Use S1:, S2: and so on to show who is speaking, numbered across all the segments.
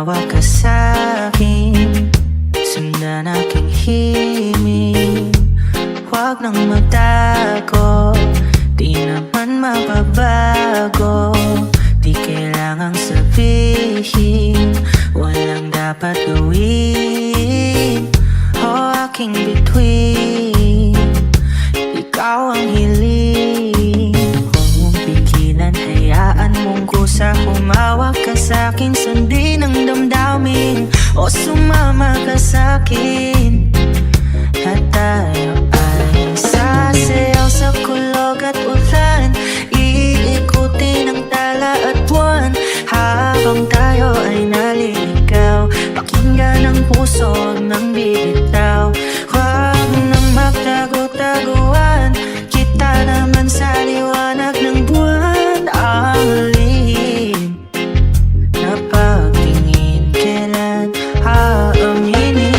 S1: humawak ka sa'kin, sundan aking himig. Huwag nang magtago, di naman mababago. Di kailangang sabihin, walang dapat gawin. O aking bituin, ikaw ang hiling. Huwag mong pigilan, hayaan mong kusa. Humawak ka sa'kin, sundin ang damdamin. O sumama ka sa'kin, at tayo ay sasayaw sa kulog at ulan. Iikutin ang tala at buwan, habang tayo ay naliligaw. Pakinggan ang puso ng bibitaw. Huwag nang magtago-taguan, kita naman sa liwanag ng buwan. Ang lihim na pagtingin, kailan aaminin?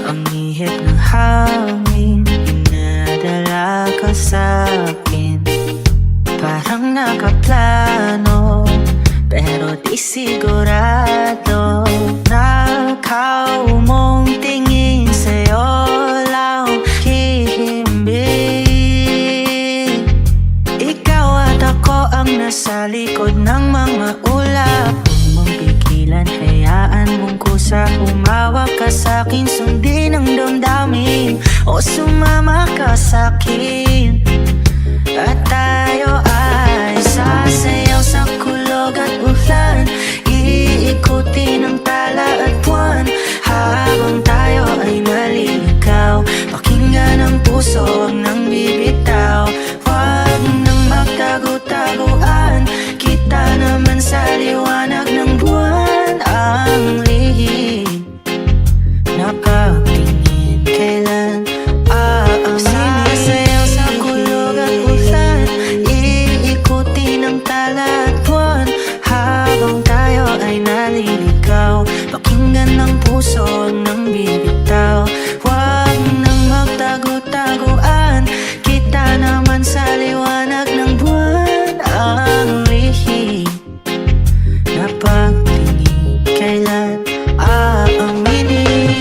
S1: Ang ihip ng hangin, pinadala ka sa'kin. Parang nakaplano, pero di sigurado. Nakaw mong tingin, sa'yo lang hihimbing. Ikaw at ako ang nasa likod ng mga ulap. Huwag mong pigilan, hayaan mong kusa. Humawak ka sa'kin, sundin ang damdamin. O sumama ka sa'kin, at tayo ay sasayaw sa kulog at ulan. Iikutin ang tala at buwan, habang tayo ay naliligaw. Pakinggan ang puso, huwag nang bibitaw. Huwag nang magtago-taguan, kita naman sa liwanag ng buwan. Ang lihim na pagtingin, kailan sasayaw sa kulog at ulan. Iikutin ang tala at buwan, habang tayo ay naliligaw. Pakinggan ang puso, huwag nang bibitaw. Huwag nang magtago-taguan, kita naman sa liwanag ng buwan. Ang lihim na pagtingin, kailan aaminin?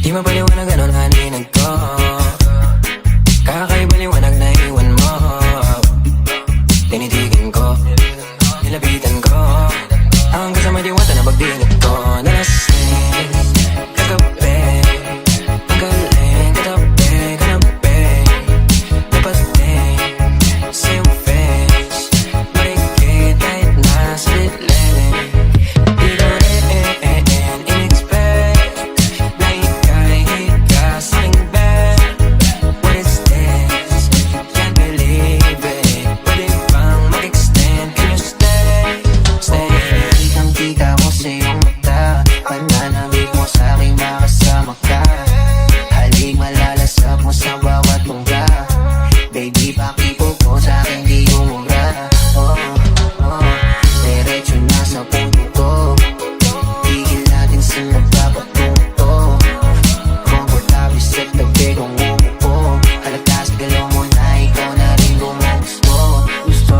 S1: Di mapaliwanag ganon haninag ko, kakaiba liwanag na iwan mo. Tinitigan ko, nilapitan ko, hanggang sa may diwata na pagdinig ko. Nalasing, kagabi, ang galing, katabi, kanabi. Napating, sa iyong face, marikit kahit nasa dilim. Di ko rin in-expect na ika'y higa sa'king bed. What is this? Can't believe it. Pwede bang mag-extend? Can you stay? Stay. Kitang-kita ko sa iyong mata, pananamig mo sa'king makasama ka. Halik malalasap mo sa bawat bongga. Baby, pakipo ko sa'king di umura. Oh, oh, diretso na sa puno ko. Tigil natin sa magpapatunto. Komportable sa tabi kong umupo. Halata sa galaw mo na ikaw na rin gumugusto. Gusto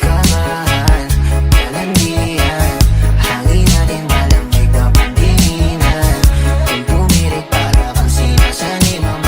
S1: kamahan, kalandian, hangin natin malamig na pandinan. Kung pumirik para kang sinasanib ang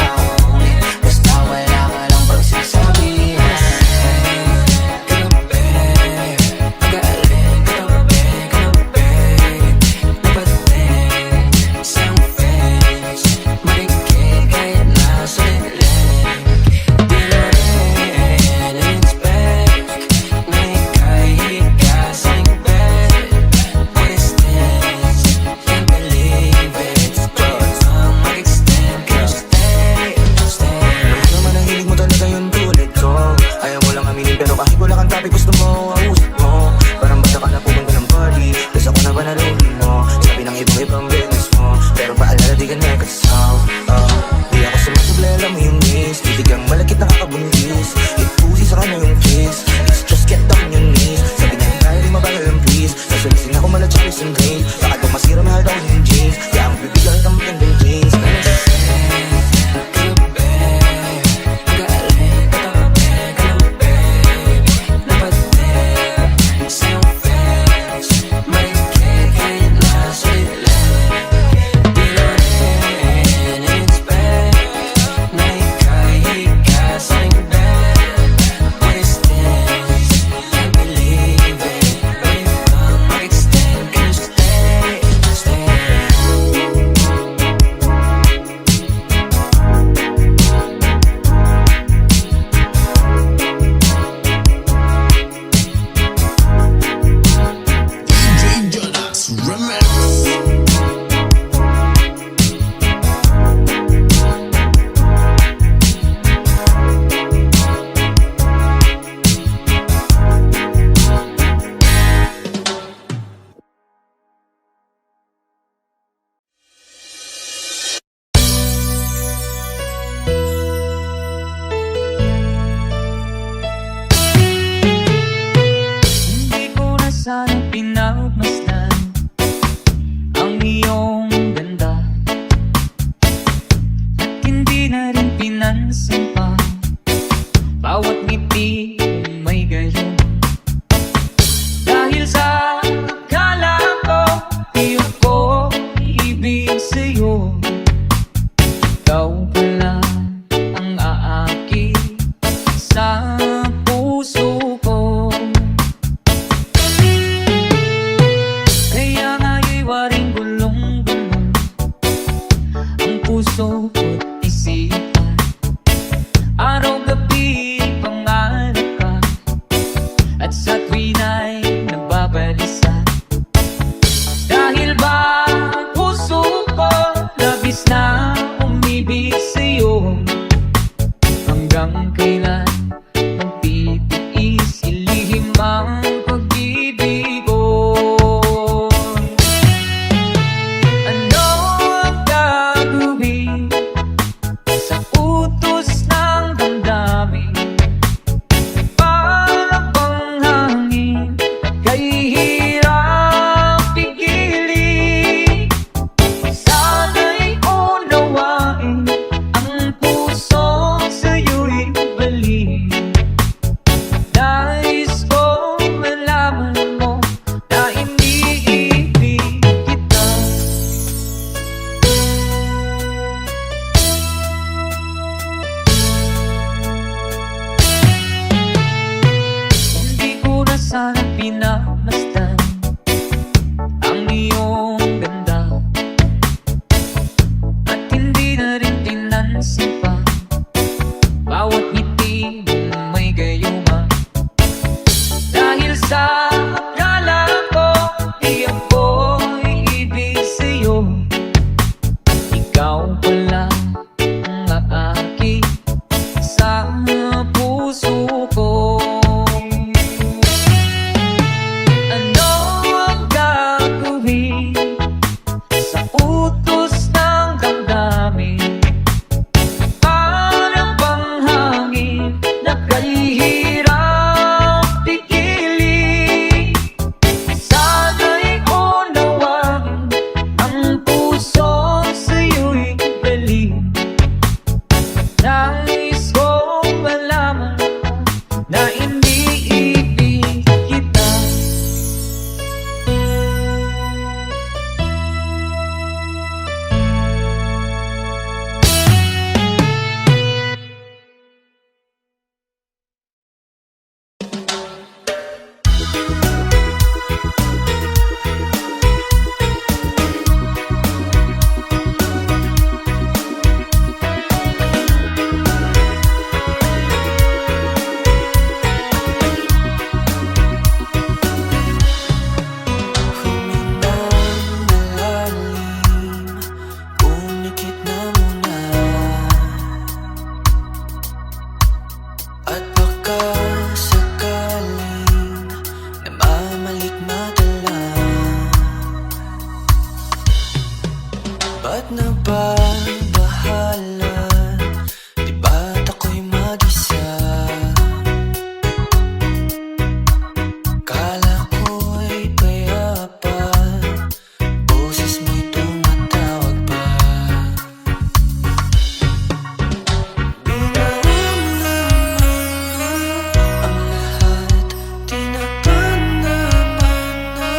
S1: puso ko't isipan. Araw-gabi pangarap ka, at sa tuwina'y nababalisa. Dahil ba puso ko labis na umibig sa'yo, hanggang kailan magtitiis ilihim ang pag-ibig ko? Ano ang gagawin sa utos ng damdamin? Para bang hangin kahihirap pigilin? Sana'y unawain ang puso sa'yo'y balik. Nais kong malaman mo na iniibig kita. Hindi ko na sana pinamasdan ang iyong ganda, at hindi na rin tinansin pa bawat ngiti mong may gayuma. Dahil sa akala ko di ako'y ibig sa'yo, ikaw pala ang aaki sa puso ko. Ano ang gagawin sa utos ng damdamin? Para bang hangin na kahihirap pigilin? Sana'y unawain ang puso sa'yo'y balik. Nais kong malaman na iniibig kita. Huminang malalim, pumikit na muna, at baka sakaling namamalikmata lang. Ba't nababahala? Di ba't ako'y mag-isa? Kala ko'y payapa, boses mo'y tumatawag pa. Di naramdaman ang lahat, tinatanaman na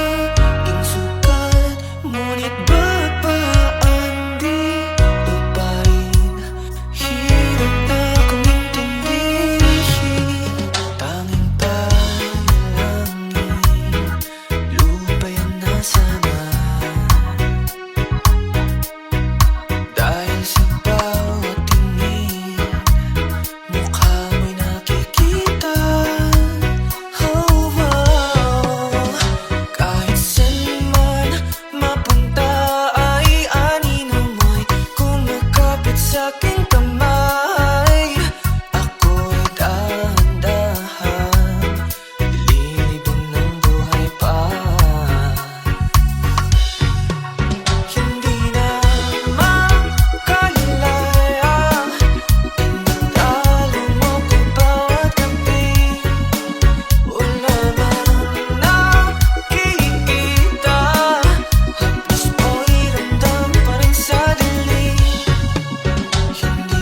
S1: ing sukat. Ngunit ba't ba ang di lupain? Hirap na kong intindihin. Tanging panalangin, lupayan na sana. Dahil sa bawat tingin, mukha mo'y nakikita. Oh, wow. Kahit saan man mapunta ay anino mo'y kumakapit sa'king kamay. Ako'y dahan-dahan nililibing ng buhay pa. Hindi na makalaya, tinatalo mo ko bawat gabi. Wala bang nakikita? Haplos mo'y ramdam pa rin sa dilim. Hindi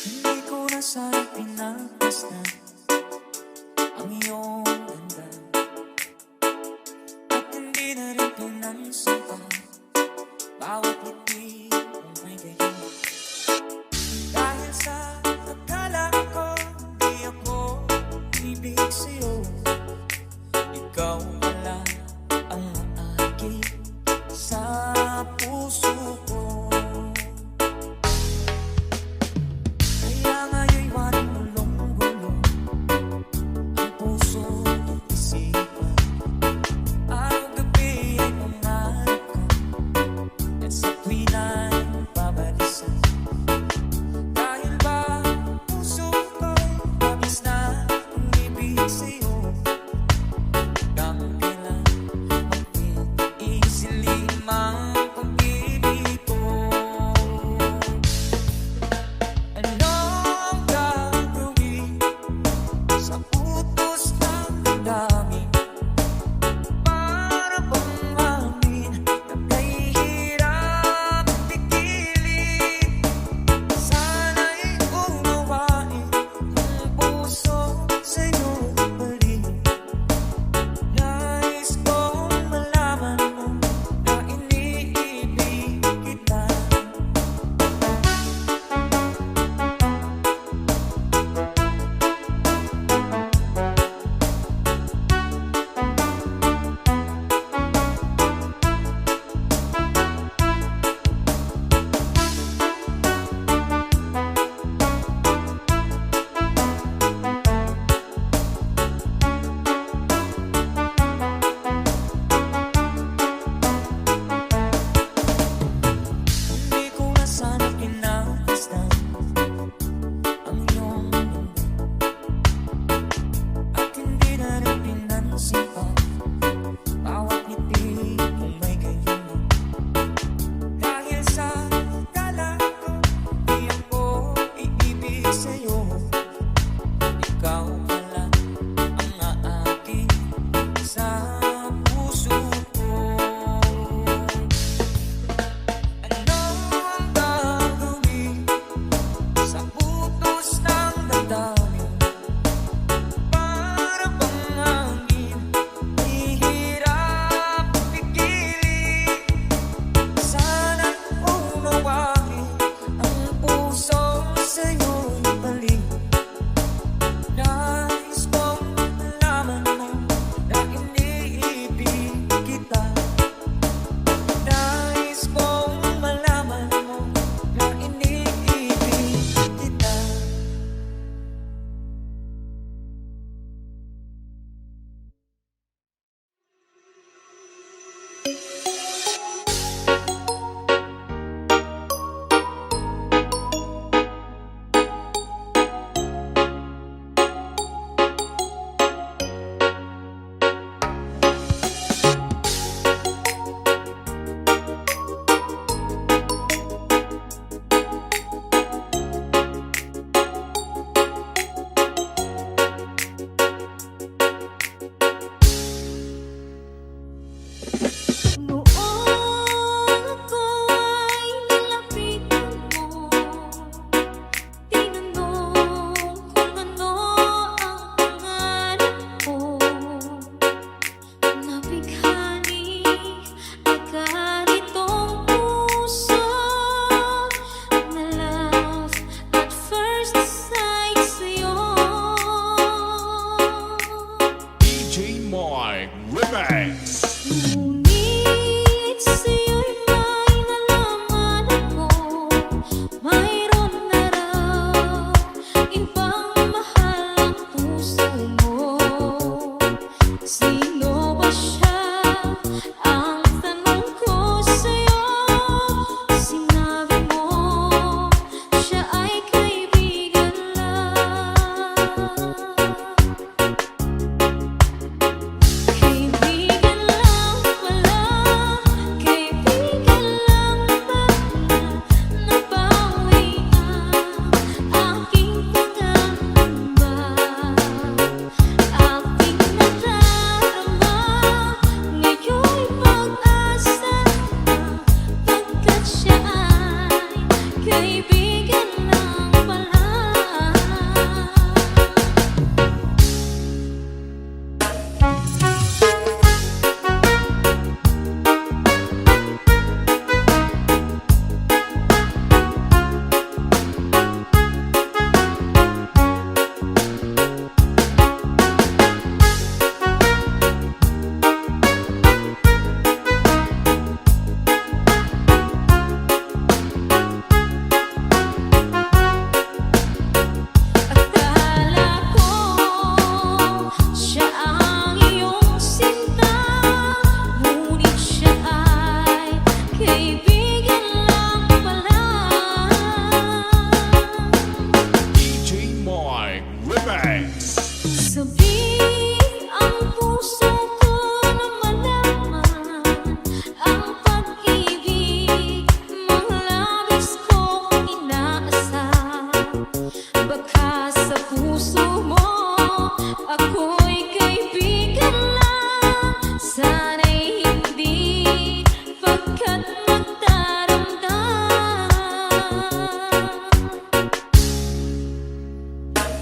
S1: Hindi ko na sana pinagmasdan ang iyong ganda, at hindi na rin pinansin bawat ngiti mong may gayon. Dahil sa akala ko di ako ibig sa'yo, ikaw wala ang maagi sa puso ko. Kaya nga'yo'y waring gulong-gulong ang puso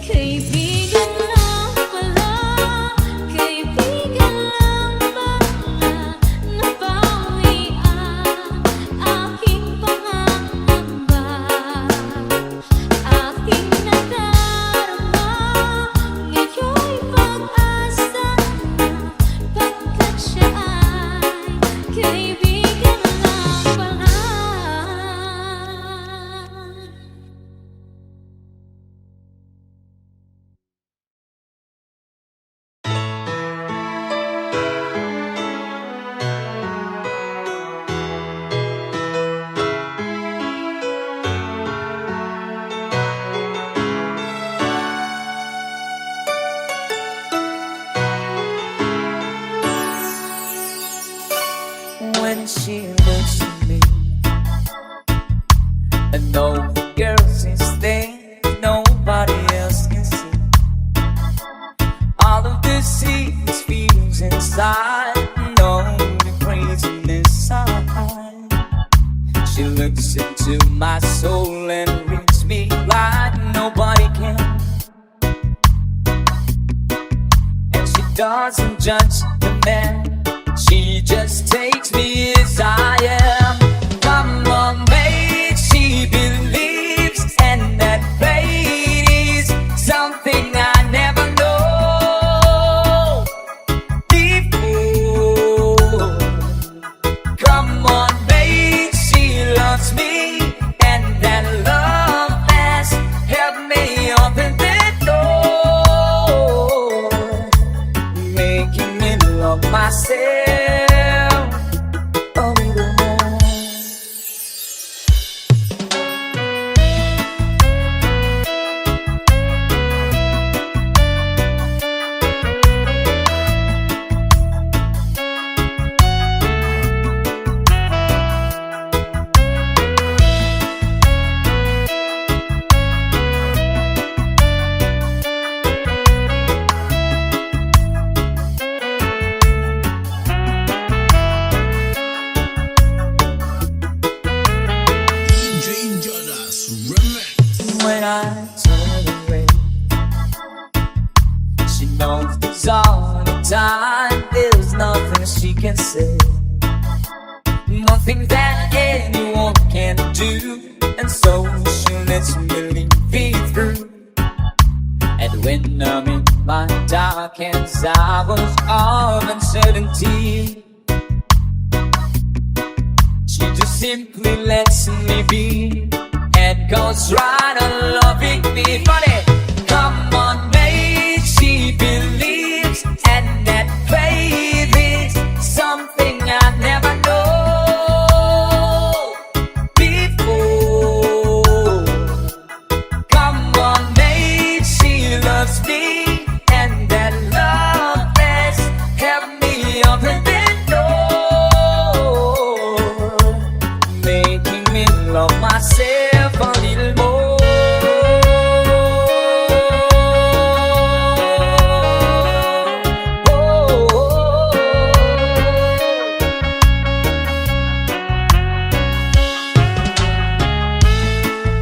S2: Kaibigan lang pala, kaibigan lang pala, nabawi ang aking pangangamba. Aking nadarama, ngayon'y pag-asa na, pagkat siya ay kaibigan lang pala.
S1: When she looks at me, I know the girl's instinct nobody else can see. All of this these feels inside, know the craziness inside. She looks into my soul and reads me like nobody can. And she doesn't judge the man, she just takes me as I am. Come on, mate, she believes, and that fate is something I never know before. Come on, mate, she loves me, and that love has helped me open that door, making me love myself a little more.
S3: DJ Jonas Remix.
S1: When I turn away, she knows there's all the time. There's nothing she can say, nothing that anyone can do, and so she lets me lead through. And when I'm in my darkest hours of uncertainty, she just simply lets me be and goes right on loving me. Funny, come on, mate, she believes, and that faith is something I never know before. Come on, mate, she loves me, and that love has helped me open that door, making me love myself a little more.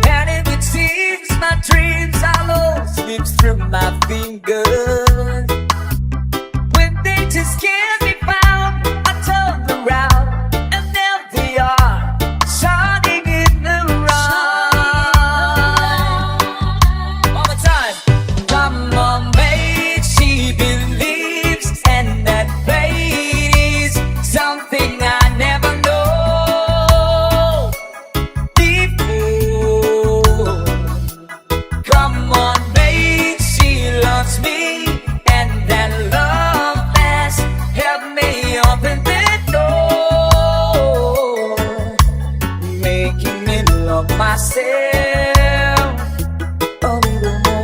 S1: And if it seems my dreams are lost, slips through my fingers, when they just can't be found, I turn around, and there they are, shining in the round. One more time. Come on, mate, she believes, and that fate is something I never know before. Come on, mate, she loves me, and that love has helped me open that door, making me love myself a little more.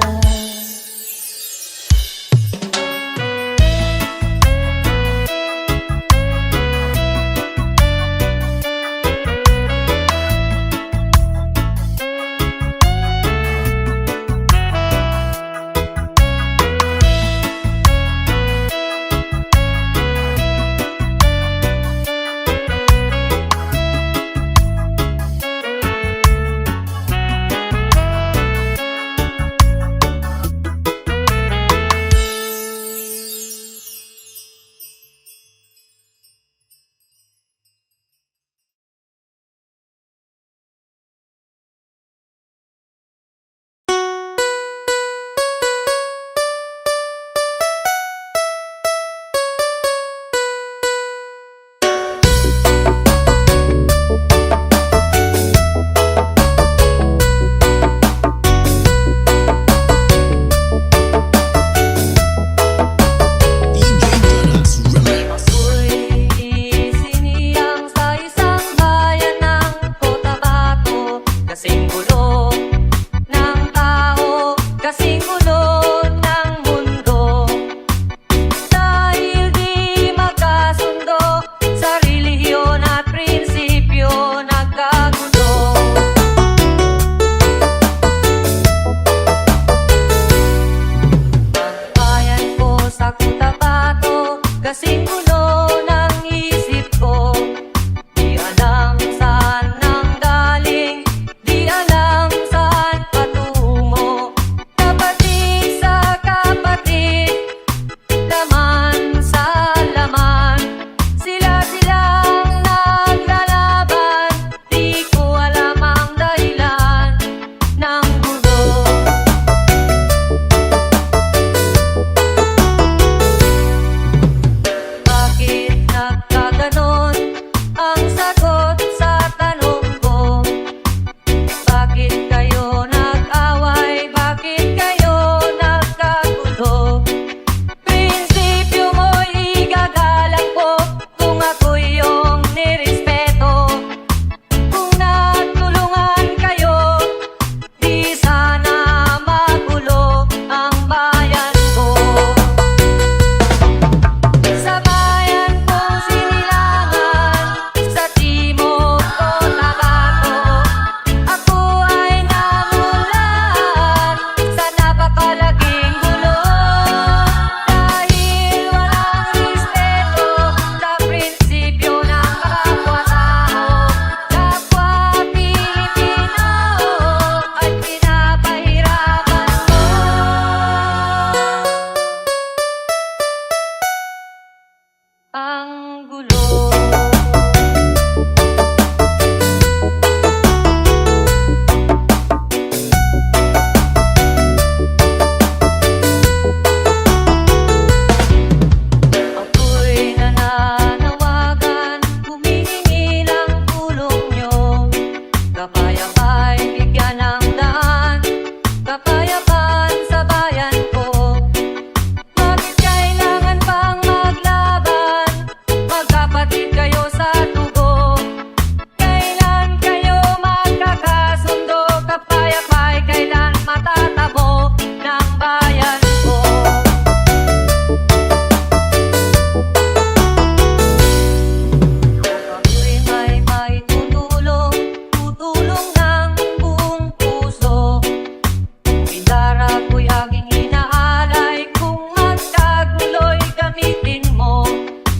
S4: darag ko'y aking inaalay. Kung magkagulo'y gamitin mo.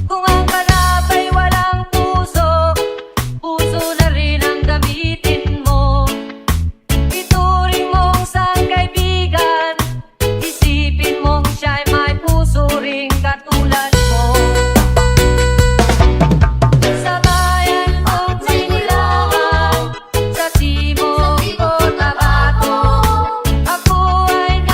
S4: Kung ang kalabay walang puso, puso na rin ang gamitin mo. Ituring mong isang kaibigan, isipin mong siya'y may puso ring katulad mo. Sa bayan kong Silangan, sa Timog o Tabato, ako ay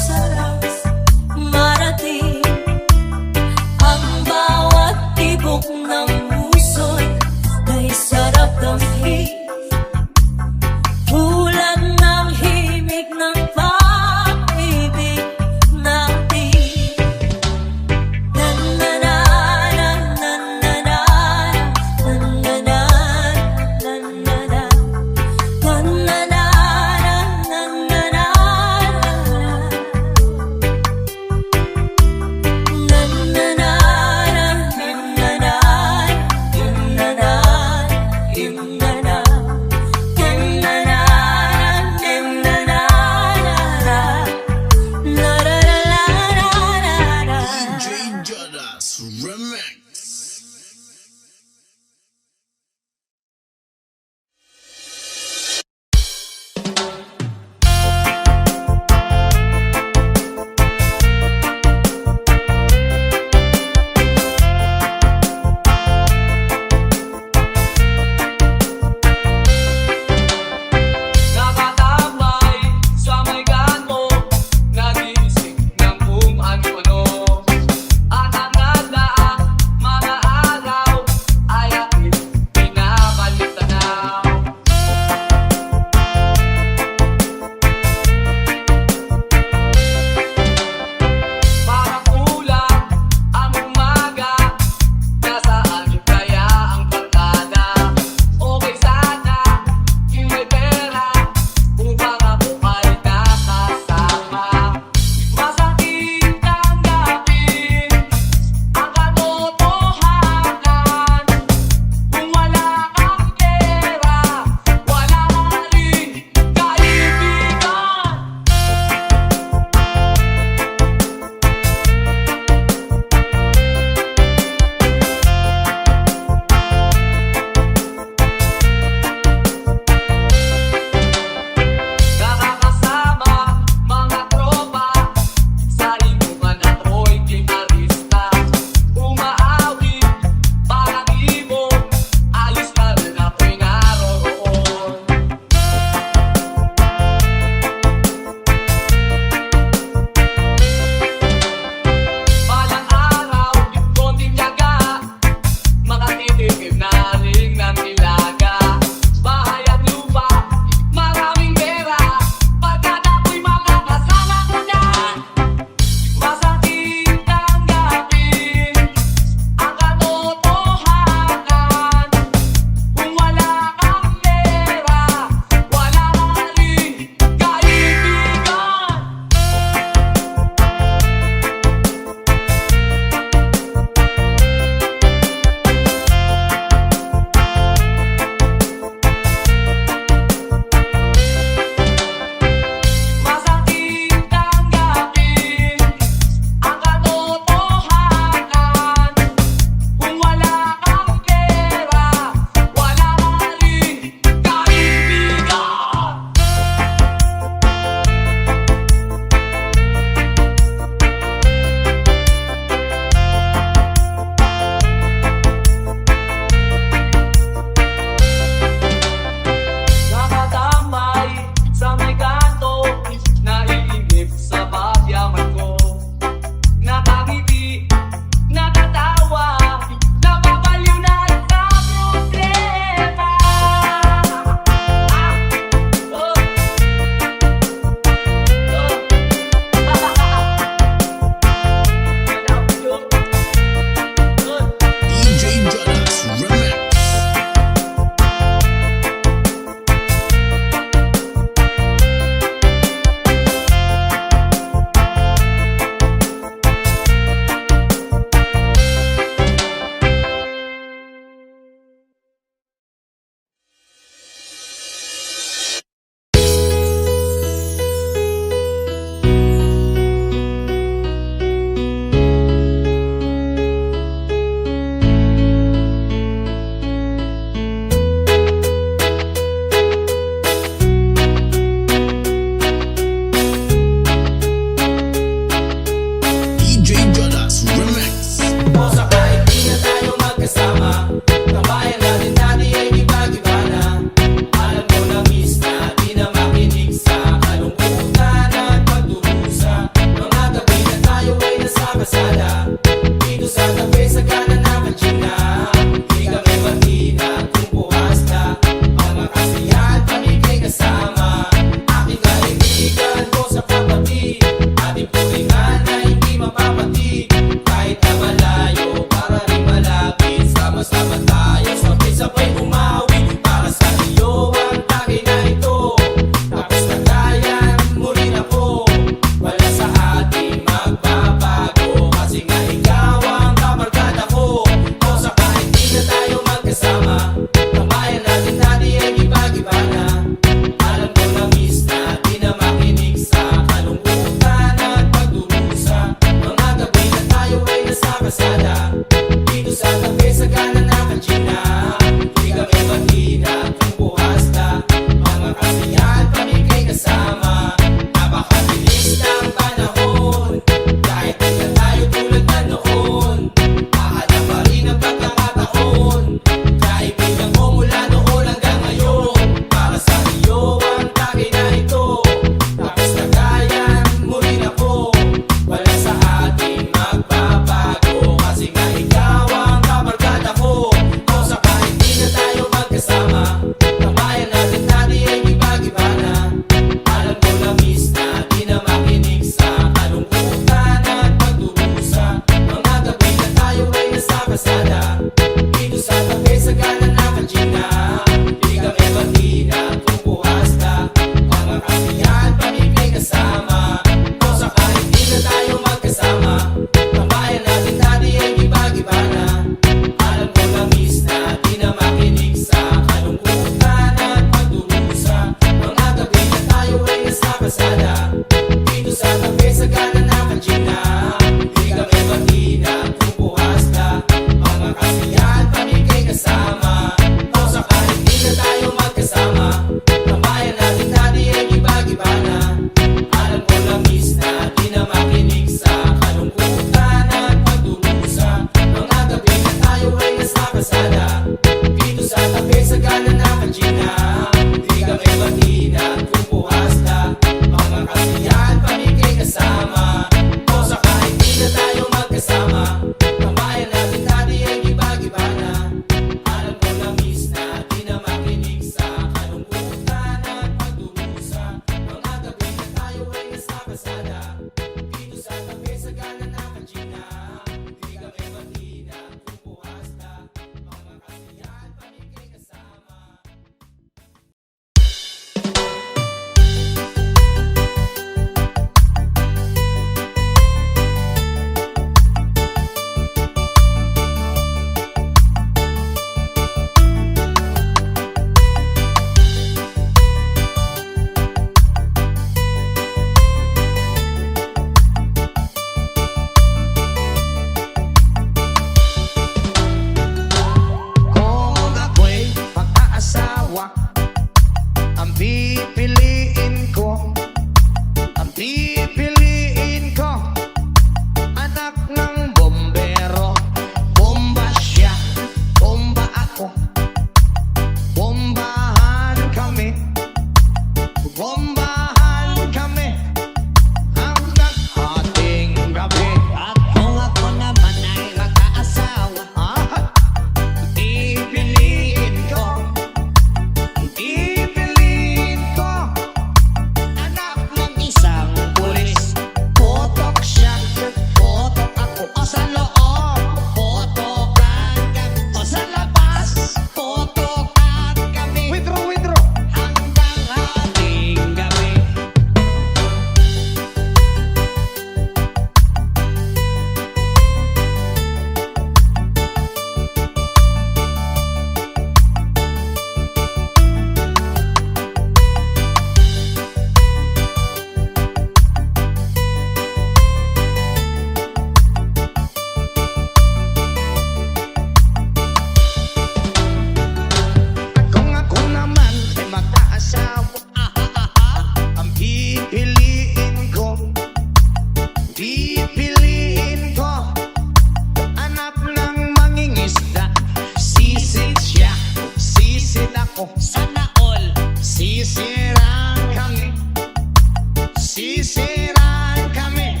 S3: Sisiraan kami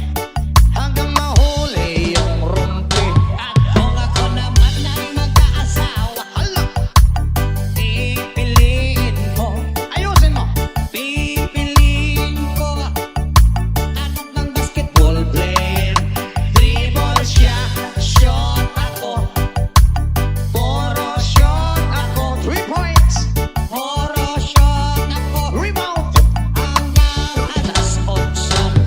S3: hanggang mahuli yung rumpi. At kung ako naman ang mag-aasawa, hala, pipiliin ko. Ayusin mo. Pipiliin ko anak ng basketball player. Dribble siya, shot ako. Puro shot ako. 3 points. Puro shot ako. Rebound. Hanggang alas 8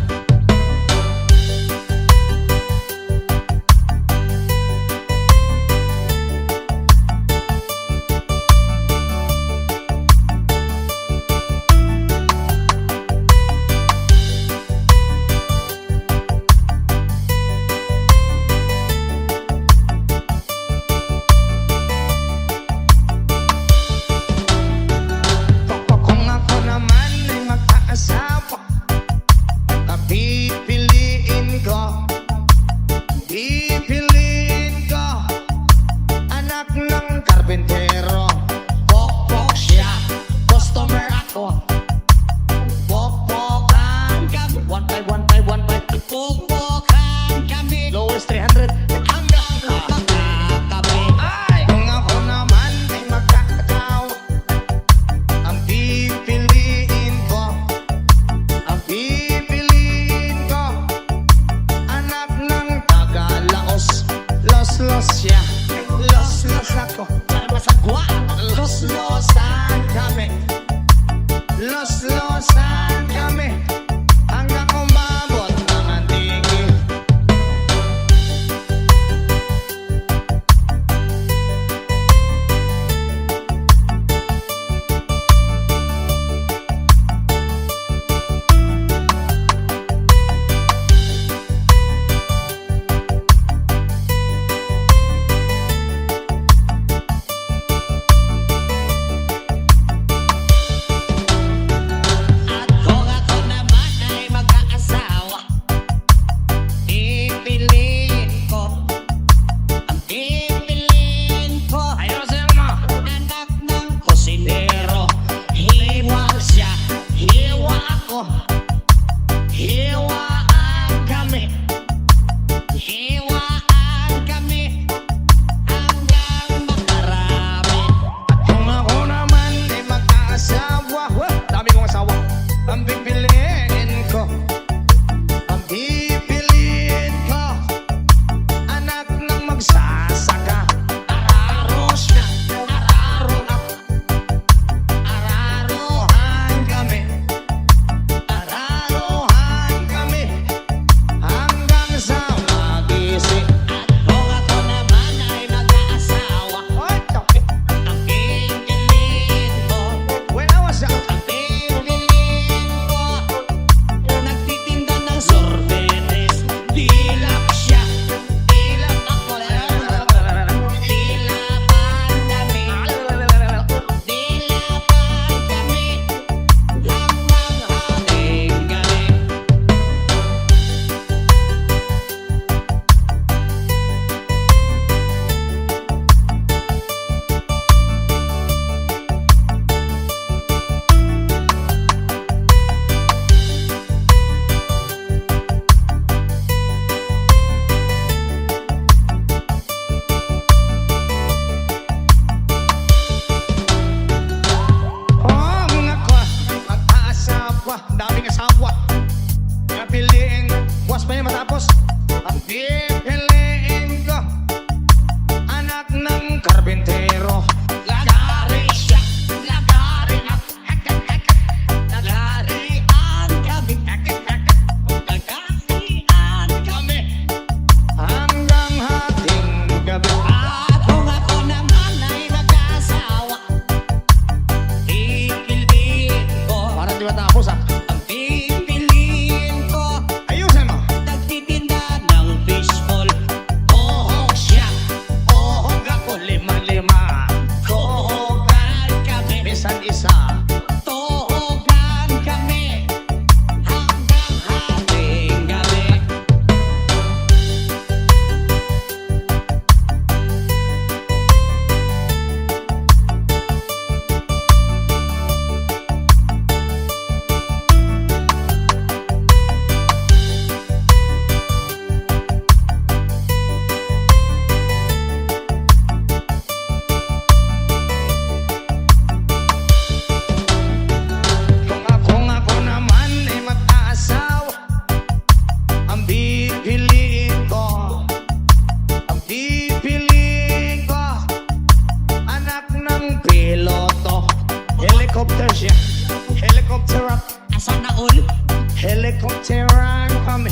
S3: Helikopteran kami,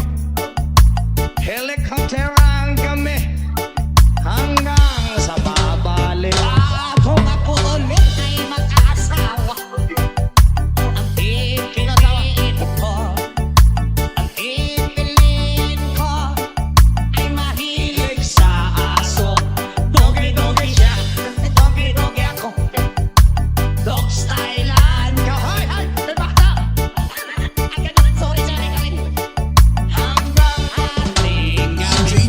S3: helikopteran kami, hanggang sa babalik. Kung ako ulit ay mag-aasawa, ang pipiliin ko, ang pipiliin ko ay mahilig sa aso. Dogi-dogi siya, dogi-dogi ako, dog stylean ka. Hoy, hoy, bata! Ay, ganun, sorry, sorry, sorry. Hanggang ating gabi.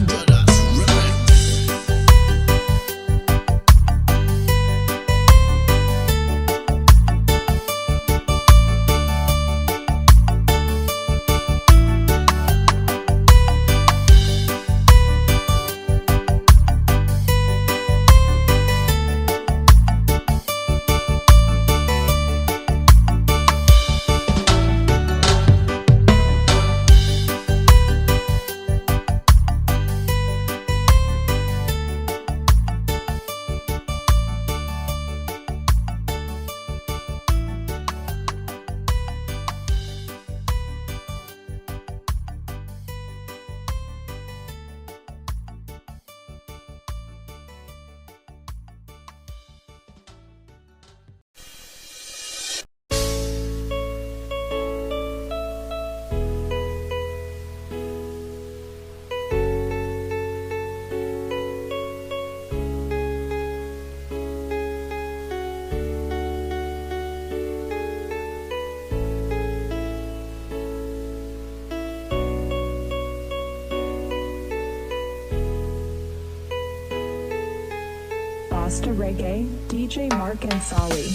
S5: Basta Reggae, DJ Mark and Solly.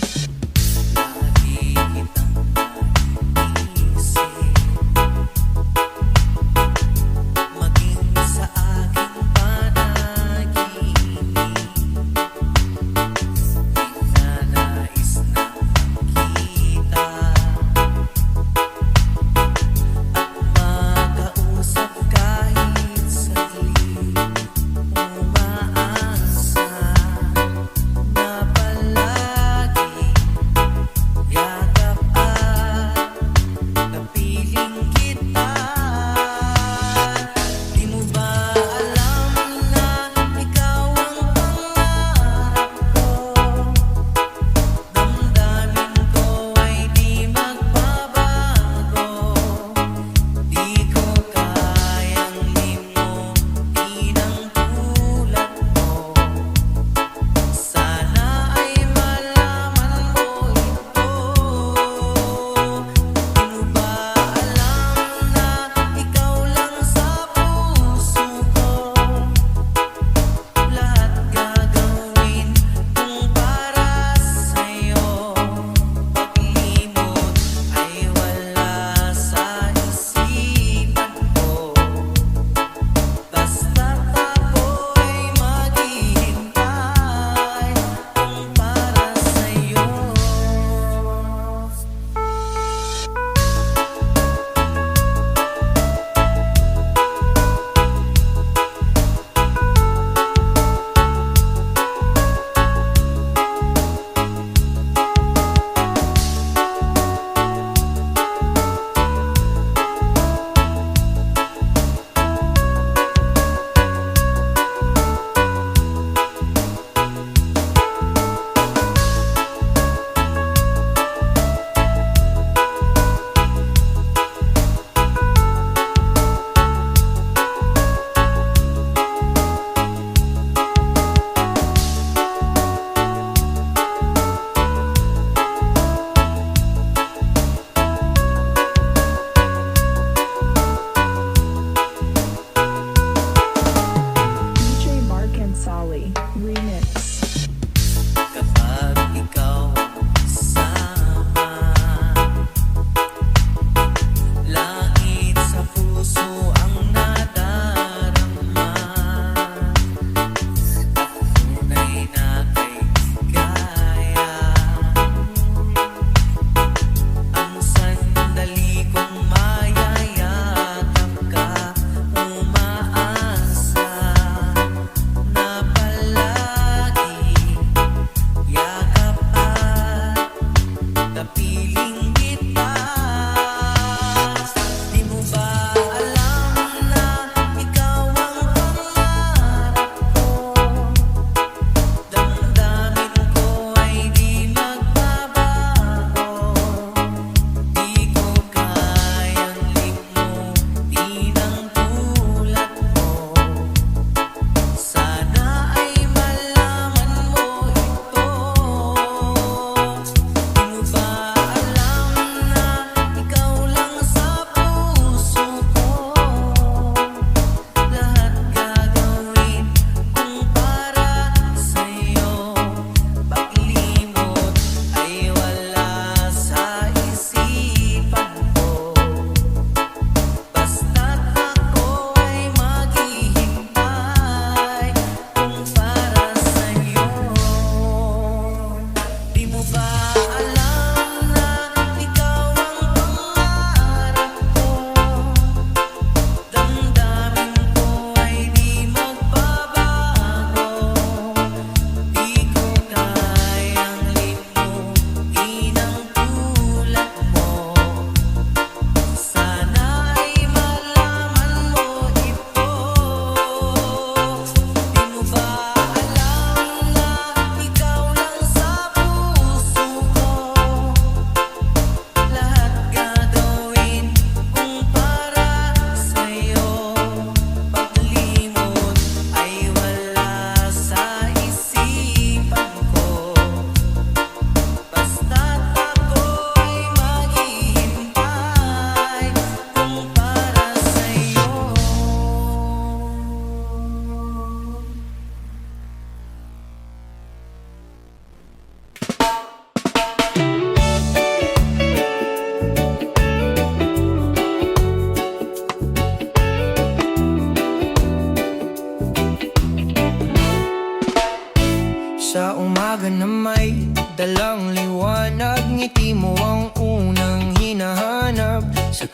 S1: Maging sa aking panaginip, nais na makita at makausap kahit saglit. Umaasa na palagi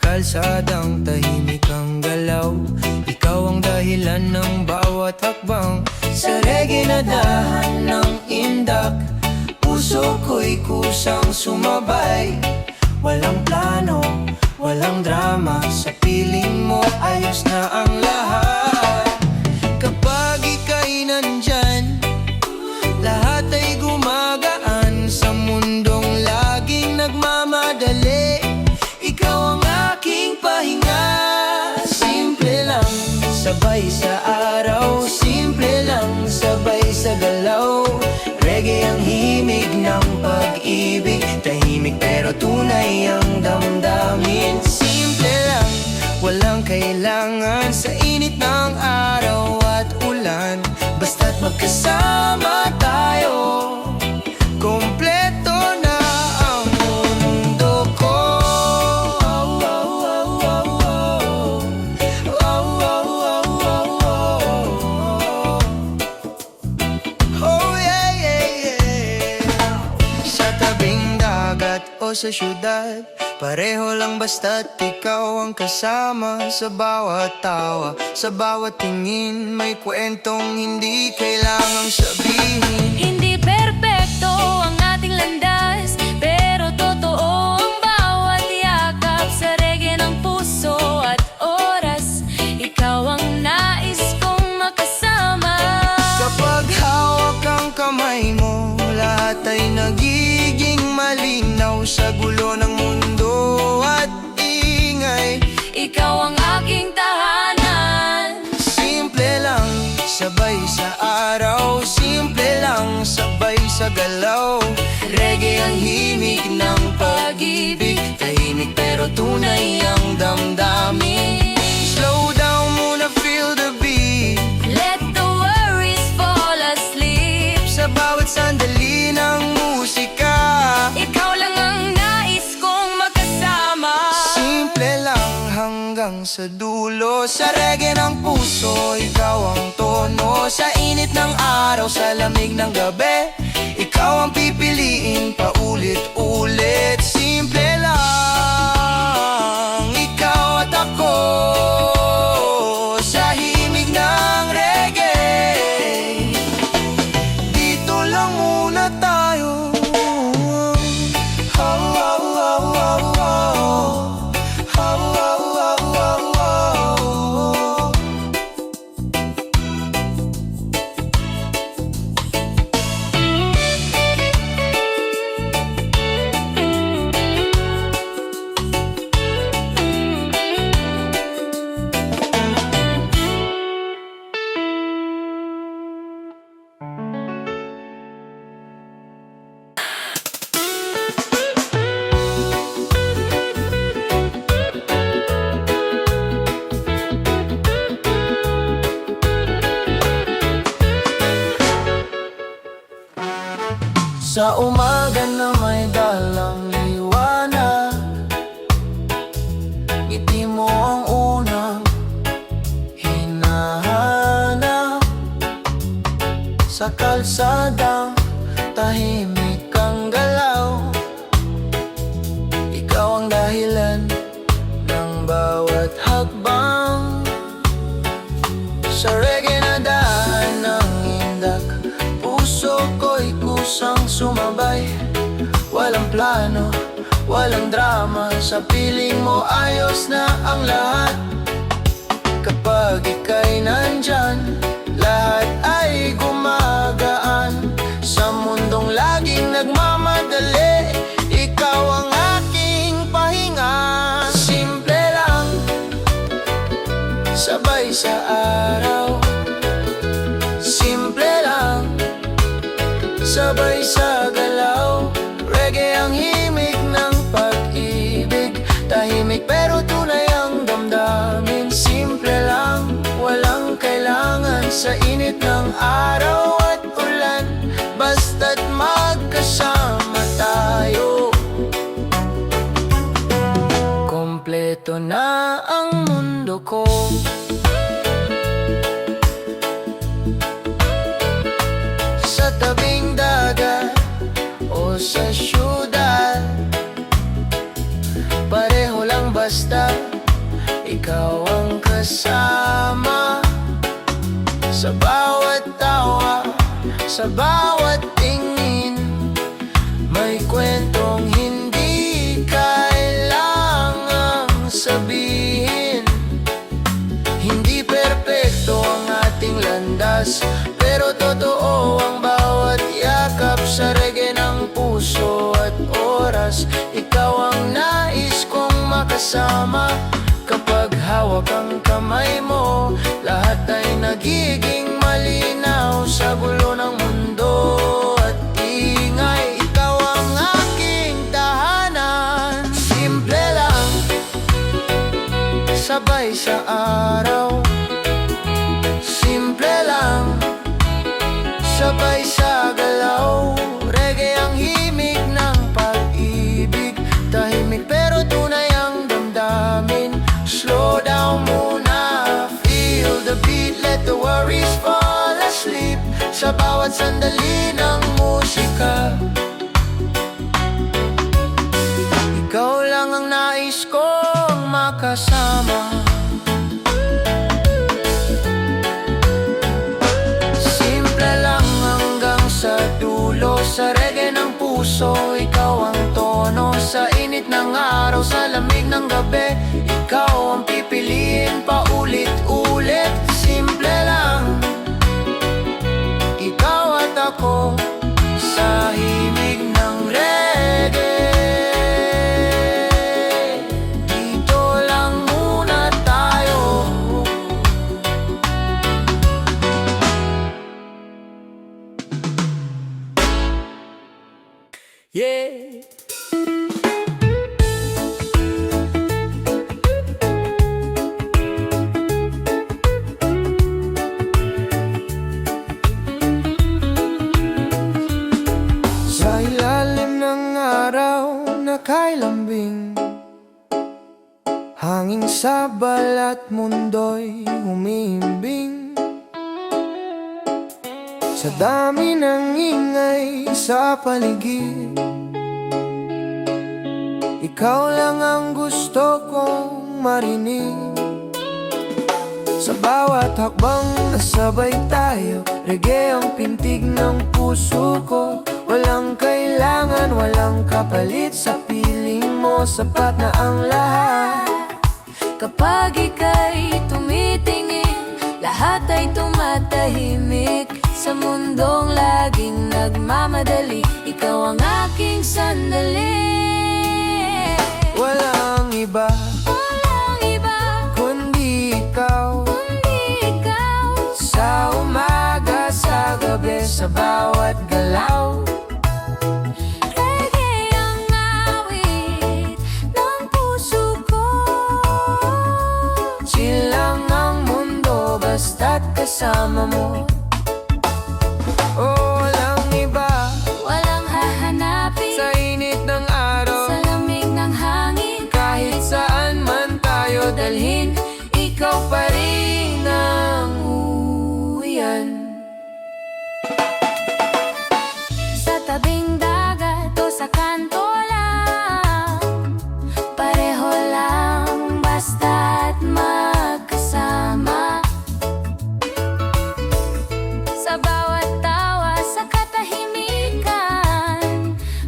S1: kalsadang tahimik ang galaw. Ikaw ang dahilan ng bawat hakbang. Sa reggae na dahan ng indak, puso ko'y kusang sumabay. Walang plano, walang drama, sa piling mo ayos na ang lahat. Kapag ika'y nandyan, lahat ay gumagaan. Sa mundong laging nagmamadali, ikaw ang aking pahinga. Simple lang, sabay sa araw. Simple lang, sabay sa galaw. Reggae ang himig ng pag-ibig, tahimik pero tunay ang damdamin. Simple lang, walang kailangan sa init ng araw at ulan. Basta't magkasama tayo, kompleto na ang mundo ko. Oh, oh, oh, oh, oh. Oh, oh, oh, oh, oh. Oh, yeah, yeah, yeah. Sa tabing dagat o sa syudad, pareho lang basta't ikaw ang kasama. Sa bawat tawa, sa bawat tingin, may kwentong hindi kailangang sabihin.
S2: Hindi perpekto ang ating landas, pero totoo ang bawat yakap. Sa reggae ng puso at oras, ikaw ang nais kong makasama.
S1: Kapag hawak ang kamay mo, lahat ay nagiging malinaw. Sa gulo ng mundo at ingay,
S2: Ikaw ang aking tahanan.
S1: simple lang, sabay sa araw. Simple lang, sabay sa galaw. Reggae ang himig ng pag-ibig, tahimik pero tunay ang damdamin. Slow down muna, feel the beat.
S2: Let the worries fall asleep.
S1: Sa bawat sandali ng musika,
S2: Ikaw lang ang nais kong makasama.
S1: simple lang hanggang sa dulo. Sa reggae ng puso, ikaw ang tono. Sa init ng araw, sa lamig ng gabi, ikaw ang pipiliin paulit-ulit. Simple lang, ikaw at ako. Sa himig ng reggae, dito lang muna tayo. Oh, oh, oh, oh, oh. Oh, oh, oh, oh, oh. Sa umaga na may dalang liwanag, ngiti mo ang unang hinahanap. Sa kalsadang tahimik ang galaw, ikaw ang dahilan ng bawat hakbang. Sa reggae na dahan ng indak, puso ko'y kusang sumabay. Walang plano, walang drama, sa piling mo ayos na ang lahat. Kapag ika'y nandyan, lahat ay gumagaan. Sa mundong laging nagmamadali, ikaw ang aking pahinga. Simple lang, sabay sa araw. Simple lang, sabay sa galaw. Reggae ang himig ng pag-ibig, tahimik pero tunay ang damdamin. Simple lang, walang kailangan sa init ng araw at ulan. Basta't magkasama tayo, kompleto na ang mundo ko. Sa tabing dagat o sa syudad, pareho lang basta
S6: ikaw ang kasama sa bawat tawa, sa bawat tingin. May kwentong hindi kailangang sabihin. Hindi perpekto ang ating landas, pero totoo ang bawat yakap sa reggae ng puso at oras. Ikaw ang nais kong makasama. Kapag hawak ang kamay mo, lahat ay nagiging malinaw sa gulo ng mundo at ingay. Ikaw ang aking tahanan. Simple lang, sabay sa araw. Simple lang, sabay sa galaw. Reggae ang himig ng pag-ibig, tahimik pero tunay ang damdamin. Slow down muna, feel the beat, let the worries fall asleep sa bawat sandali ng musika. Ikaw lang ang nais kong makasama. Simple lang hanggang sa dulo, sa reggae ng puso. Ikaw ang tono sa init ng araw, sa lamig ng gabi. Ikaw ang pipiliin paulit-ulit. Simple lang, ikaw at ako sa himig ng reggae. Dito lang muna tayo. Yeah. Sa ilalim ng araw na kailambing, hanging sa balat mundo'y humihimbing. Sa dami ng ingay sa paligid, ikaw lang ang gusto kong marinig. Sa bawat hakbang nasabay tayo, reggae ang pintig ng puso ko. Walang kailangan, walang kapalit, sa piling mo sapat na ang lahat.
S2: Kapag ika'y tumitingin, lahat ay tumatahimik. Sa mundong laging nagmamadali, ikaw ang aking sandali.
S6: Walang iba,
S2: Walang iba,
S6: kundi ikaw.
S2: kundi ikaw.
S6: Sa umaga, sa gabi, sa bawat galaw.
S2: Reggae ang awit ng puso ko.
S6: Chill lang ang mundo basta't kasama mo. Oh, walang iba,
S2: Walang hahanapin
S6: sa init ng araw.
S2: sa lamig ng hangin.
S6: Kahit saan man tayo dalhin, ikaw pa rin ang uwian.
S2: Sa tabing dagat o sa kanto lang, pareho lang basta't magkasama. Sa bawat tawa, sa katahimikan,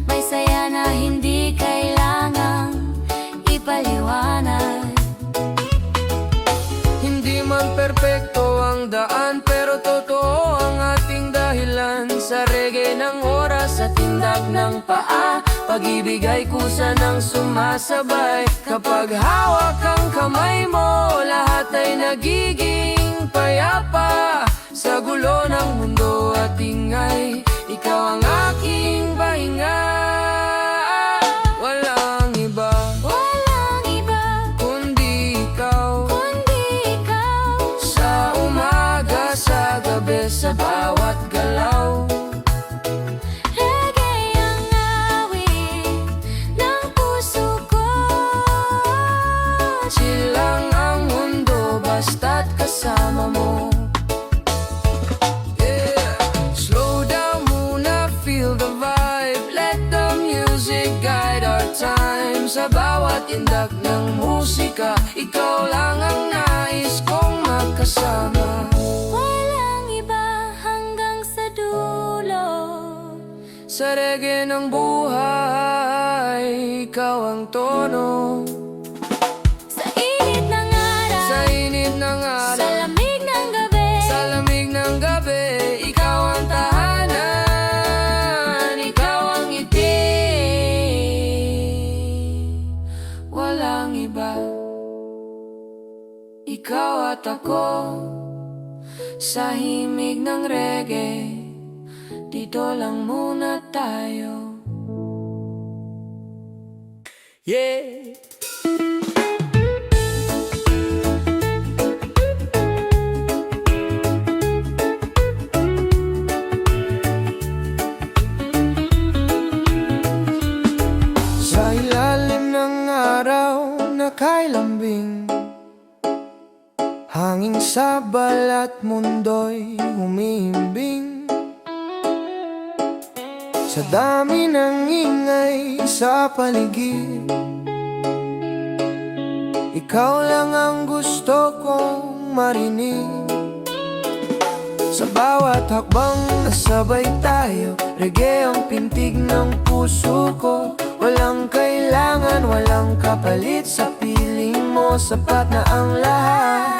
S2: may saya na hindi kailangang ipaliwanag.
S6: Hindi man perpekto ang daan, pero totoo ang ating dahilan. Sa reggae ng oras, sa tindag ng paa, pag-ibig ay kusa ng sumasabay. Kapag hawak ang kamay mo, lahat ay nagiging payapa. Sa gulo ng mundo at ingay, ikaw ang aking pahinga. Walang iba,
S2: Walang iba,
S6: kundi ikaw.
S2: kundi ikaw.
S6: Sa umaga, sa gabi, sa bawat galaw.
S2: Reggae ang awit ng puso ko.
S6: Chill lang ang mundo basta't kasama mo. Yeah. Slow down muna, feel the vibe. Let the music guide our time. Sa bawat bawat indak ng musika, ikaw lang ang nais kong magkasama.
S2: Walang iba hanggang sa dulo.
S6: Sa reggae ng buhay, ikaw ang tono.
S2: Sa init ng araw,
S6: Sa init ng
S2: sa
S6: araw,
S2: lamig ng gabi,
S6: sa lamig ng gabi, ikaw ang tahanan, ikaw ang ngiti. Walang iba, ikaw at ako. Sa himig ng reggae, dito lang muna tayo. Yeah. Sa ilalim ng araw na kay lambing, hanging sabal at mundo'y humihimbing. Sa dami ng ingay sa paligid, ikaw lang ang gusto kong marinig. Sa bawat hakbang nasabay tayo, reggae ang pintig ng puso ko. Walang kailangan, walang kapalit, sa piling mo sapat na ang lahat.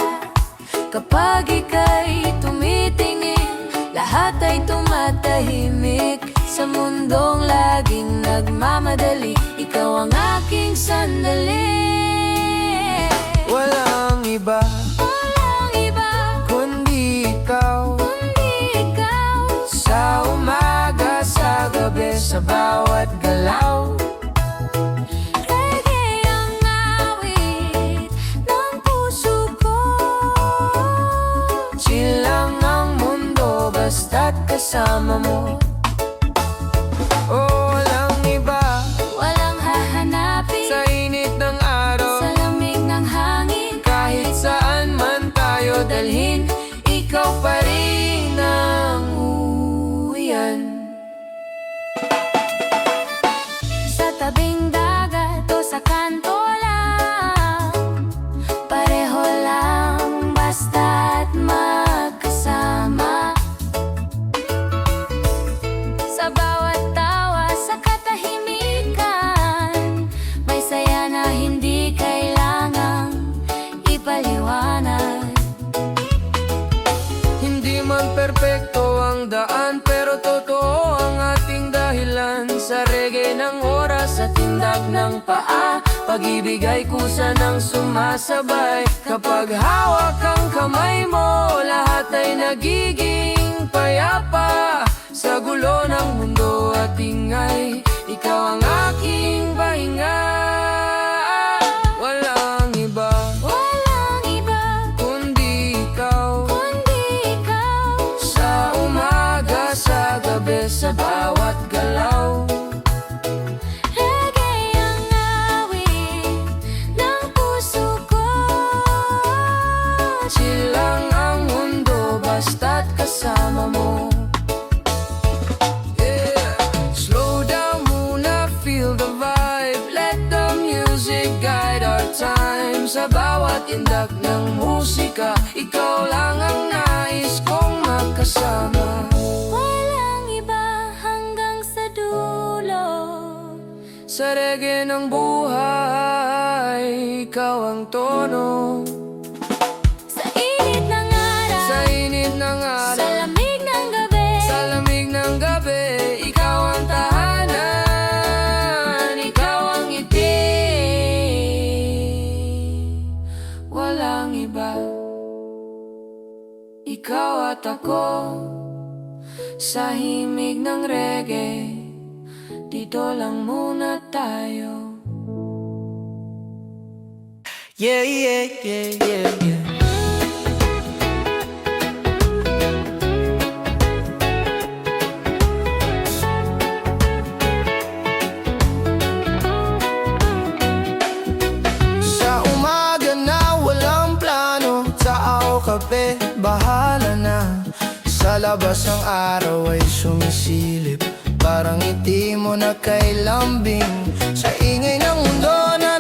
S2: kapag ika'y tumitingin, lahat ay tumatahimik. Sa mundong laging nagmamadali, ikaw ang aking sandali.
S6: Walang iba,
S2: Walang iba,
S6: kundi ikaw.
S2: kundi ikaw.
S6: Sa umaga, sa gabi, sa bawat galaw.
S2: Reggae ang awit ng puso ko.
S6: Chill lang ang mundo, basta't kasama mo. Oh, walang iba,
S2: Walang hahanapin
S6: sa init ng araw.
S2: sa lamig ng hangin.
S6: Kahit saan man tayo dalhin, ikaw pa rin ang uwian.
S2: Sa tabing dagat o sa kanto lang, pareho lang basta't magkasama. Sa bawat tawa, sa katahimikan, may saya na hindi kailangang ipaliwanag.
S6: Hindi man perpekto ang daan, pero totoo ang ating dahilan. Sa reggae ng oras, sa tindak ng paa, pag-ibig ay kusa ng sumasabay. Kapag hawak ang kamay mo, lahat ay nagiging payapa. Sa gulo ng mundo at ingay, ikaw ang aking pahinga. Walang iba,
S2: Walang iba,
S6: kundi ikaw.
S2: kundi ikaw.
S6: Sa umaga, sa gabi, sa bawat galaw.
S2: Reggae ang awit ng puso ko.
S6: Chill lang ang mundo, basta't kasama mo. Yeah. Slow down muna, feel the vibe. Let the music guide our time. Sa bawat indak ng musika, ikaw lang ang nais kong magkasama.
S2: Walang iba hanggang sa dulo.
S6: Sa reggae ng buhay, ikaw ang tono.
S2: Sa init ng araw,
S6: Sa init ng
S2: sa
S6: araw,
S2: lamig ng gabi,
S6: sa lamig ng gabi, ikaw ang tahanan, ikaw ang ngiti. Walang iba, ikaw at ako. Sa himig ng reggae, dito lang muna tayo. Yeah, yeah, yeah, yeah, yeah. Sa umaga na walang plano, tao kape, bahala na. Sa labas ang araw ay sumisilip, parang ngiti mo na kay lambing. Sa ingay ng mundo na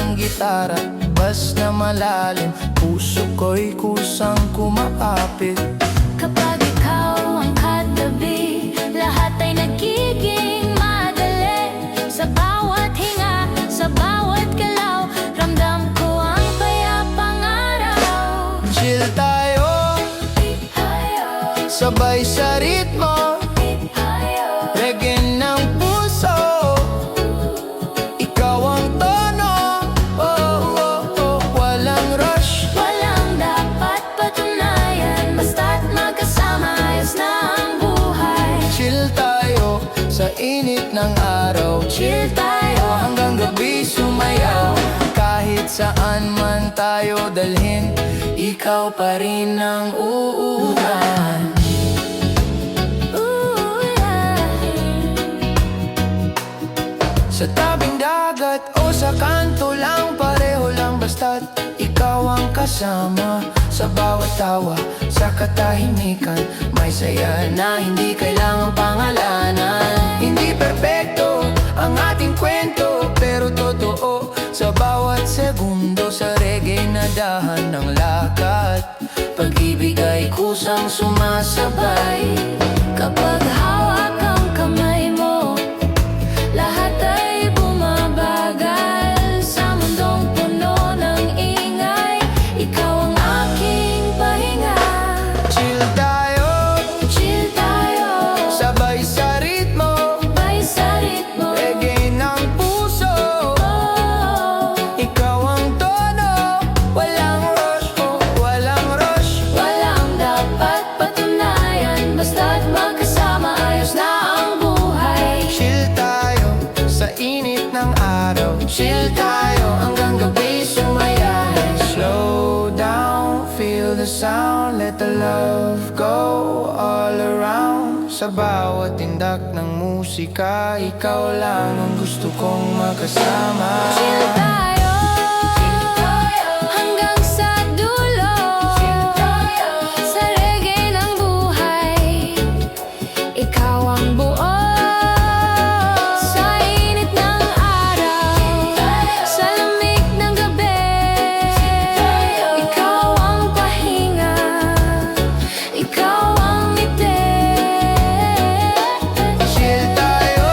S3: ng gitara, bas na malalim, puso ko'y kusang kumaapit.
S2: Kapag ikaw ang katabi, lahat ay nagiging madali. Sa bawat hinga, sa bawat galaw, ramdam ko ang payapang araw.
S3: Chill tayo, sabay sa ritmo, reggae ng puso. Ikaw ang tono, oh, oh, oh. Walang rush,
S2: Walang dapat patunayan, basta't magkasama ayos na ang buhay.
S3: chill tayo sa init ng araw.
S2: Chill tayo
S3: Hanggang gabi sumayaw, kahit saan man tayo dalhin, ikaw pa rin ang uunahan.
S2: Ooh, yeah.
S3: Sa tabing dagat o sa kanto lang, pareho lang basta't ikaw ang kasama. Sa bawat tawa, sa katahimikan, may saya na hindi kailangang pangalanan. Hindi perpekto ang ating kwento, pero totoo sa bawat segundo. Sa reggae na dahan ng lakad, pag-ibig ay kusang sumasabay.
S2: Kapag hawak ang kamay mo, lahat ay bumabagal. Sa mundong puno ng ingay, ikaw ang aking pahinga.
S3: Chill tayo,
S2: Chill tayo,
S3: sabay sa ritmo,
S2: sabay sa ritmo.
S3: reggae ng puso.
S2: Oh,
S3: Ikaw ang tono, walang rush, oh, walang rush.
S2: walang dapat patunayan, basta't magkasama ayos na ang buhay.
S3: Chill tayo sa init ng araw. Chill tayo hanggang gabi sumayaw. Slow down, feel the sound, let the love go all around. Sa bawat tindak ng musika, ikaw lang ang gusto kong makasama.
S2: Chill tayo hanggang sa dulo, sa reggae ng buhay. Ikaw ang buo sa init ng araw, sa lamig ng gabi. Ikaw ang pahinga, ikaw ang ngiti.
S3: Chill tayo,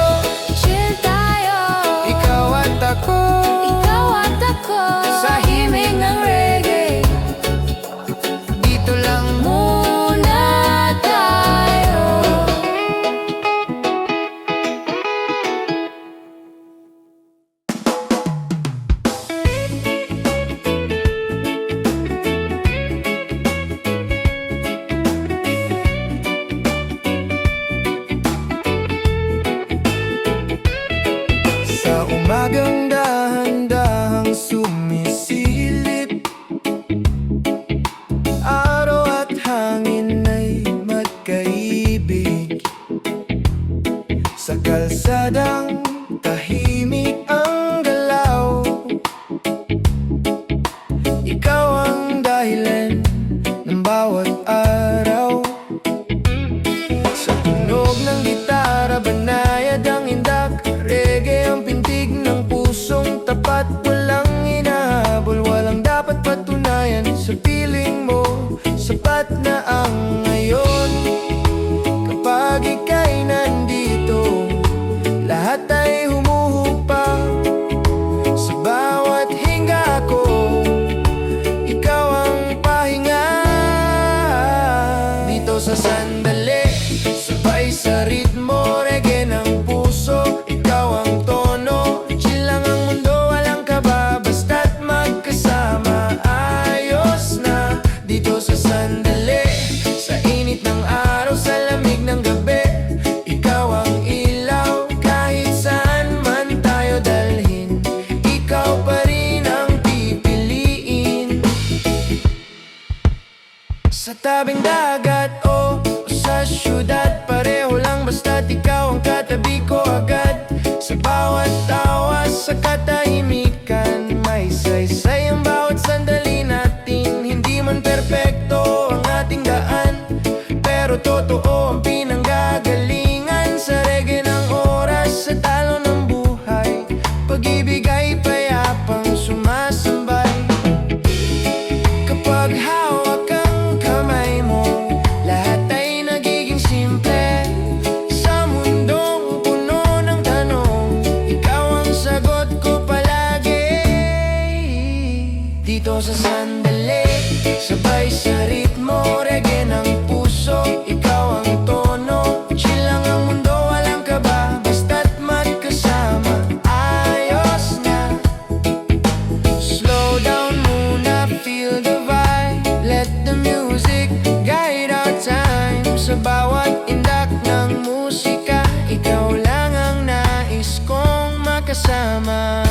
S2: Chill tayo,
S3: ikaw at ako,
S2: ikaw at ako,
S3: sa himig ng reggae. Dito lang
S2: muna tayo.
S3: sa umagang dahan-dahang sumisilip. Araw at hangin ay magkaibig. Sa kalsadang tahimik ang galaw. Ikaw ang dahilan ng bawat araw. Sa tunog ng gitara, banayad ang indak. Reggae ang pintig ng pusong tapat. Walang hinahabol, walang dapat patunayan. Sa piling mo, sapat na ang ngayon. Kapag ika'y nandito, lahat ay humuhupa. Sa bawat hinga ko, ikaw ang pahinga. Dito sa sandali, sabay sa ritmo, reggae ng puso. Ikaw ang tono, chill lang ang mundo, walang kaba, basta't magkasama ayos na. Dito sa sandali, sa init ng araw, sa lamig ng gabi, ikaw ang ilaw, kahit saan man tayo dalhin, ikaw pa rin ang pipiliin. Sa tabing dagat o sa syudad, pareho lang basta't ikaw ang katabi ko agad. Sa bawat tawa, sa katahimikan, may saysay ang bawat sandali natin. Hindi man perpekto ang ating daan, pero totoo ang pinanggagalingan. Sa reggae ng oras, sa talo ng buhay, pag-ibig ay payapang sumasayaw. dito sa sandali. Sabay sa ritmo, reggae ng puso. Ikaw ang tono, chill lang ang mundo, walang kaba. Basta't magkasama, ayos na. Slow down muna, feel the vibe. Let the music guide our time. Sa bawat indak ng musika, ikaw lang ang nais kong makasama.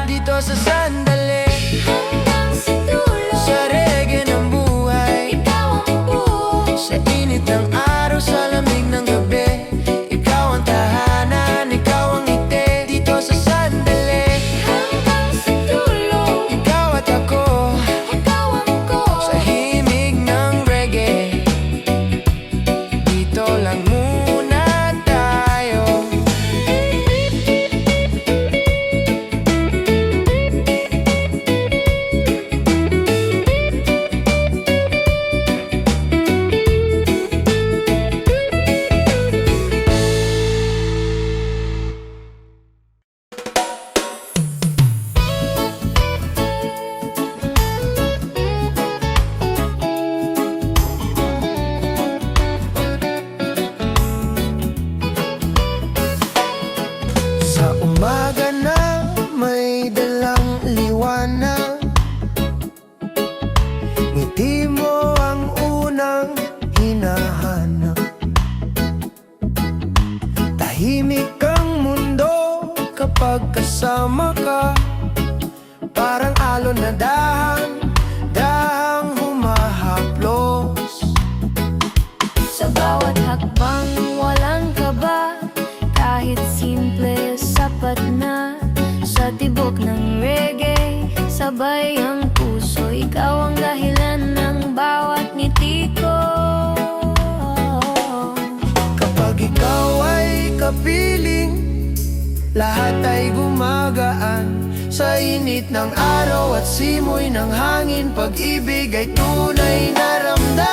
S3: Dito sa sandali,
S2: Hanggang sa dulo,
S3: sa reggae ng buhay.
S2: ikaw ang buo.
S3: Sa init ng araw, sa lamig ng gabi, ikaw ang tahanan, ikaw ang ngiti. Dito sa sandali,
S2: Hanggang sa dulo,
S3: ikaw at ako.
S2: ikaw ang ko.
S3: Sa himig ng reggae, dito lang muna tayo. Sa umaga na may dalang liwanag, ngiti mo ang unang hinahanap. Tahimik ang mundo kapag kasama ka. Parang alon na dahang humahaplos.
S2: Sa bawat hakbang walang kaba, kahit simple sapat na. Sa tibok ng reggae, sabay ang puso. Ikaw ang dahilan ng bawat ngiti ko.
S3: Kapag ikaw ay kapiling, lahat ay gumagaan. Sa init ng araw at simoy ng hangin, pag-ibig ay tunay na ramdam.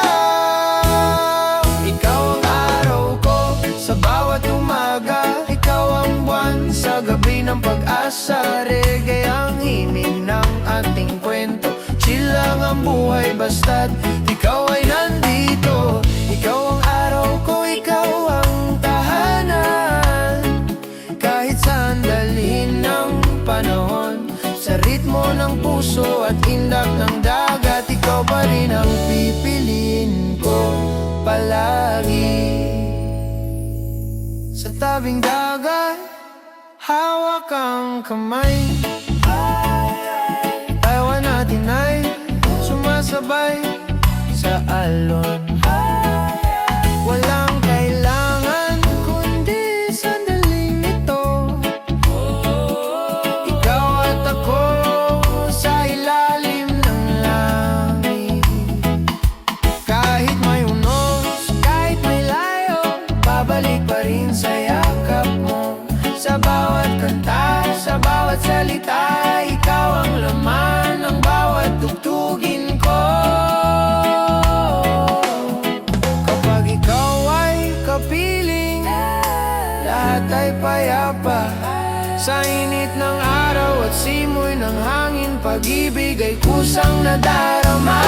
S3: Ikaw ang araw ko sa bawat umaga, ikaw ang buwan sa gabi ng pag-asa. Reggae ang himig ng ating kwento, chill lang ang buhay basta't ikaw ay nandito. Ikaw ang araw ko, ikaw ang tahanan. Kahit sandali ng panahon, sa ritmo ng puso at indak ng dagat, ikaw pa rin ang pipiliin ko palagi. Sa tabing dagat, hawak ang kamay. Tawa natin ay sumasabay sa alon. Walang kailangan kundi sandaling ito. Ikaw at ako sa ilalim ng langit. Kahit may unos, kahit may layo, babalik pa rin sa yakap mo. Sa bawat kanta, sa bawat salita, ikaw ang laman ng bawat tugtugin ko. Kapag ikaw ay kapiling, lahat ay payapa. Sa init ng araw at simoy ng hangin, pag-ibig ay kusang nadarama.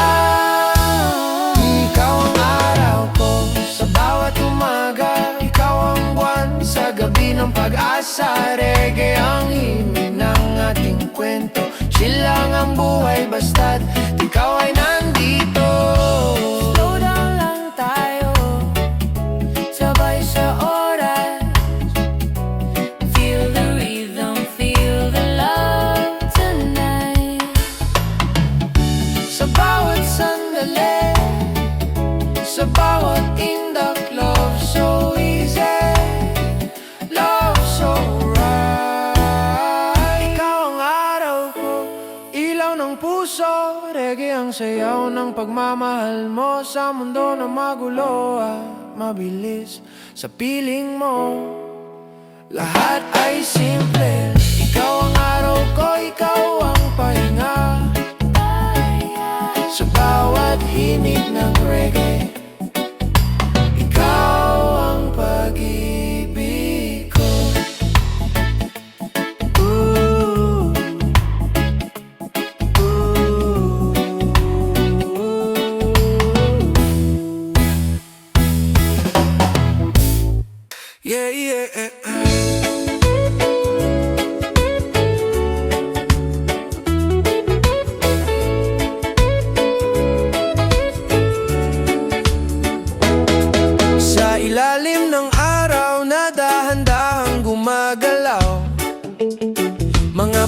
S3: Ikaw ang araw ko sa bawat umaga, ikaw ang buwan sa gabi ng pag-asa. Reggae ang himig ng ating kwento, chill lang ang buhay basta't ikaw ay nandito.
S2: Slow down lang tayo, sabay sa oras. Feel the rhythm, feel the love tonight.
S3: Sa bawat sandali, sa bawat indak, love so easy, love so right. Ikaw ang araw ko, ilaw ng puso. Reggae ang sayaw ng pagmamahal mo sa mundo na magulo at mabilis. Sa piling mo, lahat ay simple. Ikaw ang araw ko, ikaw ang pahinga. Sa bawat hinig ng reggae, ikaw ang pag-ibig ko. Ooh.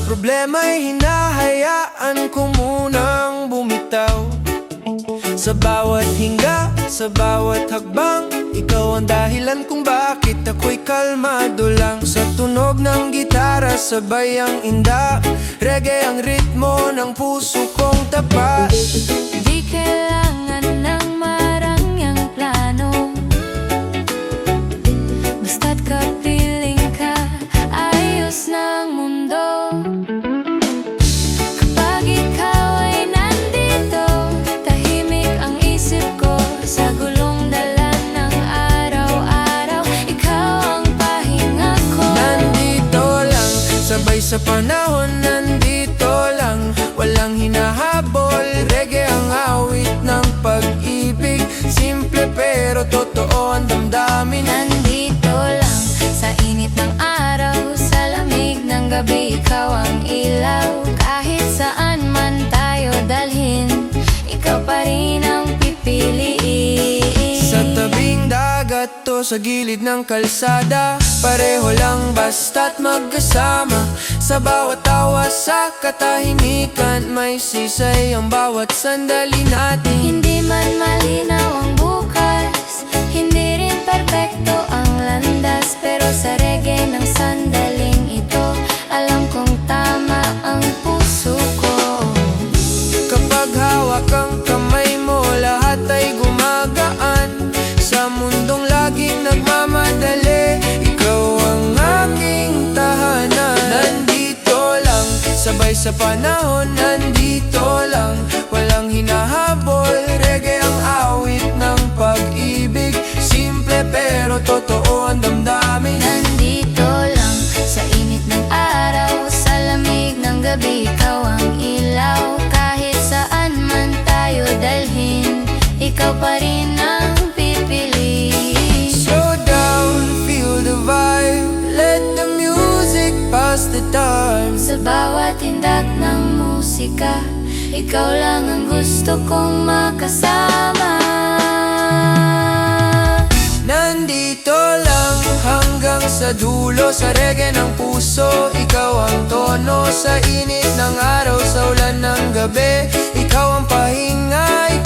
S3: problema'y hinahayaan ko munang bumitaw. Sa bawat hinga, sa bawat hakbang, ikaw ang dahilan kung bakit ako'y kalmado lang. Sa tunog ng gitara, sabay ang inda, reggae ang ritmo ng puso kong tapat.
S2: Di kailangan ng marangyang plano, basta't kapiling ka, ayos ng mundo. Kapag ikaw ay nandito, tahimik ang isip ko sa gulong dala ng araw-araw. Ikaw ang pahinga ko.
S3: Nandito lang, sabay sa panahon, nandito lang, walang hinahabol. Reggae ang awit ng pag-ibig, simple pero totoo ang damdamin.
S2: Nandito lang, sa init ng araw, sa lamig ng gabi, ikaw ang ilaw. Kahit saan man tayo dalhin, ikaw pa rin ang pipiliin.
S3: Sa tabing dagat to, sa gilid ng kalsada, pareho lang basta't magkasama. Sa bawat tawa, sa katahimikan, may sisay ang bawat sandali natin.
S2: Hindi man malinaw ang bukas, hindi rin perpekto ang landas, pero sa reggae ng sandaling ito, alam kong tama ang puso ko.
S3: Kapag hawak ang kamay mo, lahat ay gumagaan. Sa mundong laging nagmamadali, ikaw ang aking tahanan. Nandito lang, sabay sa panahon, nandito lang, walang hinahabol. Reggae ang awit ng pag-ibig, simple pero totoo ang damdamin.
S2: Nandito lang, sa init ng araw, sa lamig ng gabi, ikaw ang ilaw. Kahit saan man tayo dalhin, ikaw pa rin ang pipiliin.
S3: Slow down, feel the vibe, let the music pass the time.
S2: Sa bawat tindak ng musika, ikaw lang ang gusto kong makasama.
S3: Nandito lang hanggang sa dulo, sa reggae ng puso, ikaw ang tono. Sa init ng araw, sa ulan ng gabi, ikaw ang pahinga,